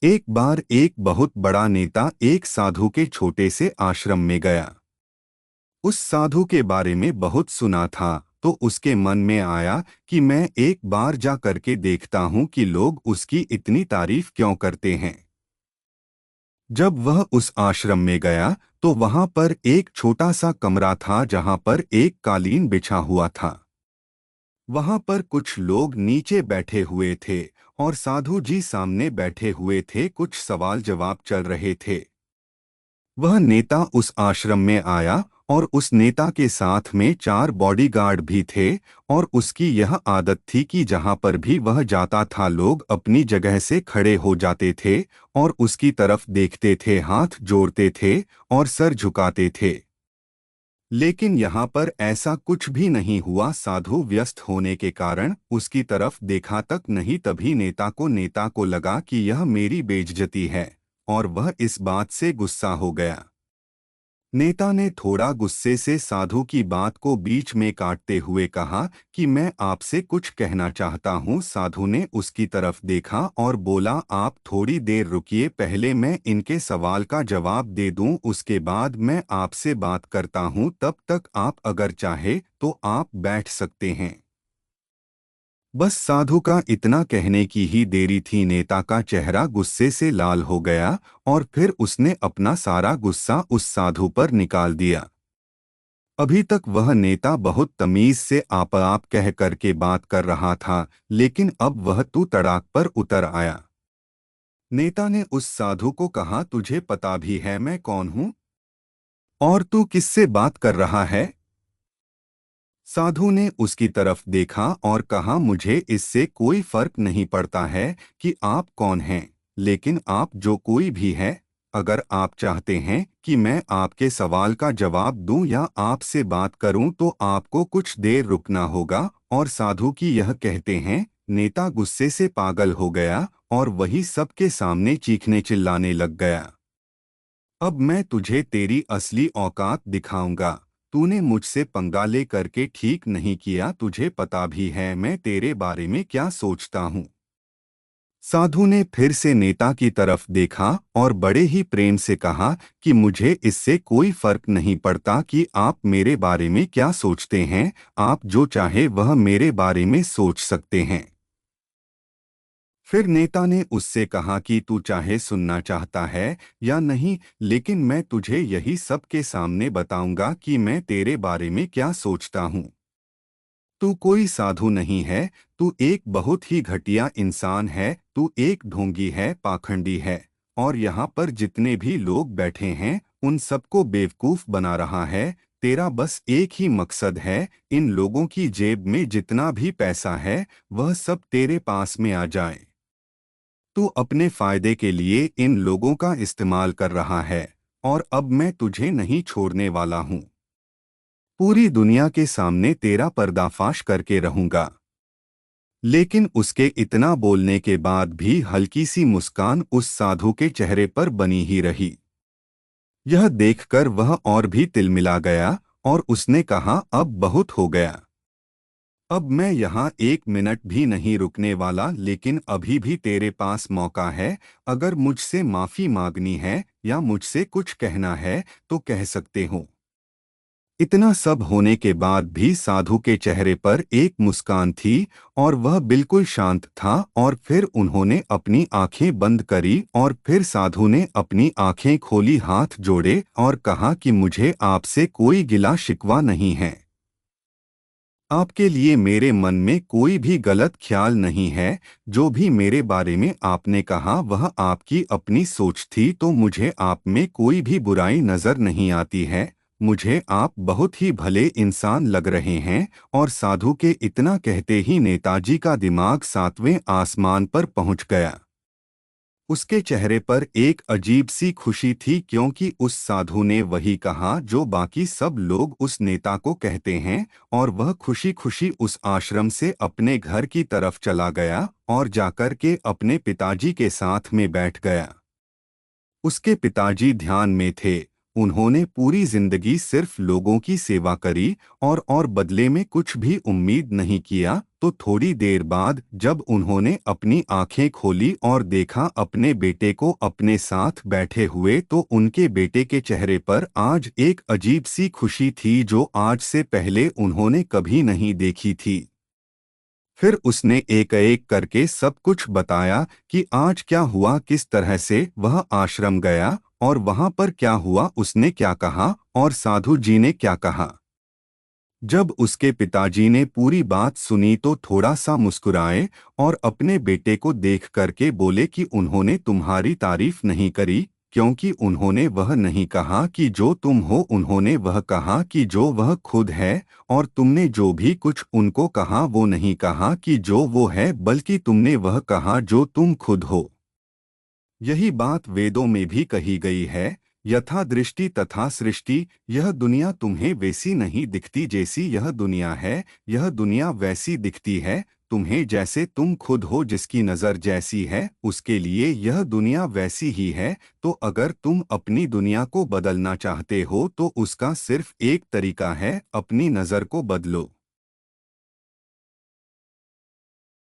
एक बार एक बहुत बड़ा नेता एक साधु के छोटे से आश्रम में गया। उस साधु के बारे में बहुत सुना था, तो उसके मन में आया कि मैं एक बार जा करके देखता हूँ कि लोग उसकी इतनी तारीफ क्यों करते हैं। जब वह उस आश्रम में गया तो वहां पर एक छोटा सा कमरा था जहां पर एक कालीन बिछा हुआ था। वहां पर कुछ लोग नीचे बैठे हुए थे और साधु जी सामने बैठे हुए थे, कुछ सवाल जवाब चल रहे थे। वह नेता उस आश्रम में आया और उस नेता के साथ में 4 बॉडीगार्ड भी थे। और उसकी यह आदत थी कि जहां पर भी वह जाता था लोग अपनी जगह से खड़े हो जाते थे और उसकी तरफ देखते थे, हाथ जोड़ते थे और सर झुकाते थे। लेकिन यहाँ पर ऐसा कुछ भी नहीं हुआ। साधु व्यस्त होने के कारण उसकी तरफ देखा तक नहीं। तभी नेता को लगा कि यह मेरी बेइज्जती है और वह इस बात से गुस्सा हो गया। नेता ने थोड़ा गुस्से से साधु की बात को बीच में काटते हुए कहा कि मैं आपसे कुछ कहना चाहता हूँ। साधु ने उसकी तरफ देखा और बोला, आप थोड़ी देर रुकिए, पहले मैं इनके सवाल का जवाब दे दूं, उसके बाद मैं आपसे बात करता हूँ। तब तक आप अगर चाहे तो आप बैठ सकते हैं। बस साधु का इतना कहने की ही देरी थी, नेता का चेहरा गुस्से से लाल हो गया और फिर उसने अपना सारा गुस्सा उस साधु पर निकाल दिया। अभी तक वह नेता बहुत तमीज से आप कह करके बात कर रहा था, लेकिन अब वह तू तड़ाक पर उतर आया। नेता ने उस साधु को कहा, तुझे पता भी है मैं कौन हूँ और तू किससे बात कर रहा है? साधु ने उसकी तरफ देखा और कहा, मुझे इससे कोई फर्क नहीं पड़ता है कि आप कौन हैं, लेकिन आप जो कोई भी है, अगर आप चाहते हैं कि मैं आपके सवाल का जवाब दूं या आपसे बात करूं तो आपको कुछ देर रुकना होगा। और साधु की यह कहते हैं, नेता गुस्से से पागल हो गया और वही सबके सामने चीखने चिल्लाने लग गया। अब मैं तुझे तेरी असली औकात दिखाऊंगा। तूने मुझसे पंगा ले करके ठीक नहीं किया, तुझे पता भी है मैं तेरे बारे में क्या सोचता हूँ। साधु ने फिर से नेता की तरफ देखा और बड़े ही प्रेम से कहा कि मुझे इससे कोई फर्क नहीं पड़ता कि आप मेरे बारे में क्या सोचते हैं, आप जो चाहे वह मेरे बारे में सोच सकते हैं। फिर नेता ने उससे कहा कि तू चाहे सुनना चाहता है या नहीं, लेकिन मैं तुझे यही सबके सामने बताऊंगा कि मैं तेरे बारे में क्या सोचता हूँ। तू कोई साधु नहीं है, तू एक बहुत ही घटिया इंसान है, तू एक ढोंगी है, पाखंडी है। और यहाँ पर जितने भी लोग बैठे हैं उन सबको बेवकूफ बना रहा है। तेरा बस एक ही मकसद है, इन लोगों की जेब में जितना भी पैसा है वह सब तेरे पास में आ जाए। तू अपने फायदे के लिए इन लोगों का इस्तेमाल कर रहा है और अब मैं तुझे नहीं छोड़ने वाला हूँ। पूरी दुनिया के सामने तेरा पर्दाफाश करके रहूंगा। लेकिन उसके इतना बोलने के बाद भी हल्की सी मुस्कान उस साधु के चेहरे पर बनी ही रही। यह देखकर वह और भी तिलमिला गया और उसने कहा, अब बहुत हो गया। अब मैं यहाँ 1 मिनट भी नहीं रुकने वाला, लेकिन अभी भी तेरे पास मौका है। अगर मुझसे माफी मांगनी है या मुझसे कुछ कहना है तो कह सकते हो। इतना सब होने के बाद भी साधु के चेहरे पर एक मुस्कान थी और वह बिल्कुल शांत था। और फिर उन्होंने अपनी आंखें बंद करी और फिर साधु ने अपनी आंखें खोली, हाथ जोड़े और कहा कि मुझे आपसे कोई गिला शिकवा नहीं है। आपके लिए मेरे मन में कोई भी गलत ख्याल नहीं है। जो भी मेरे बारे में आपने कहा वह आपकी अपनी सोच थी, तो मुझे आप में कोई भी बुराई नजर नहीं आती है। मुझे आप बहुत ही भले इंसान लग रहे हैं। और साधु के इतना कहते ही नेताजी का दिमाग 7वें आसमान पर पहुंच गया। उसके चेहरे पर एक अजीब सी खुशी थी, क्योंकि उस साधु ने वही कहा जो बाकी सब लोग उस नेता को कहते हैं। और वह खुशी खुशी उस आश्रम से अपने घर की तरफ चला गया और जाकर के अपने पिताजी के साथ में बैठ गया। उसके पिताजी ध्यान में थे। उन्होंने पूरी जिंदगी सिर्फ लोगों की सेवा करी और बदले में कुछ भी उम्मीद नहीं किया। तो थोड़ी देर बाद जब उन्होंने अपनी आंखें खोली और देखा अपने बेटे को अपने साथ बैठे हुए, तो उनके बेटे के चेहरे पर आज एक अजीब सी खुशी थी जो आज से पहले उन्होंने कभी नहीं देखी थी। फिर उसने एक एक करके सब कुछ बताया कि आज क्या हुआ, किस तरह से वह आश्रम गया और वहां पर क्या हुआ, उसने क्या कहा और साधु जी ने क्या कहा। जब उसके पिताजी ने पूरी बात सुनी तो थोड़ा सा मुस्कुराए और अपने बेटे को देख करके बोले कि उन्होंने तुम्हारी तारीफ नहीं करी, क्योंकि उन्होंने वह नहीं कहा कि जो तुम हो, उन्होंने वह कहा कि जो वह खुद है। और तुमने जो भी कुछ उनको कहा वो नहीं कहा कि जो वो है, बल्कि तुमने वह कहा जो तुम खुद हो। यही बात वेदों में भी कही गई है, यथा दृष्टि तथा सृष्टि। यह दुनिया तुम्हें वैसी नहीं दिखती जैसी यह दुनिया है, यह दुनिया वैसी दिखती है तुम्हें जैसे तुम खुद हो। जिसकी नज़र जैसी है उसके लिए यह दुनिया वैसी ही है। तो अगर तुम अपनी दुनिया को बदलना चाहते हो तो उसका सिर्फ एक तरीका है, अपनी नज़र को बदलो।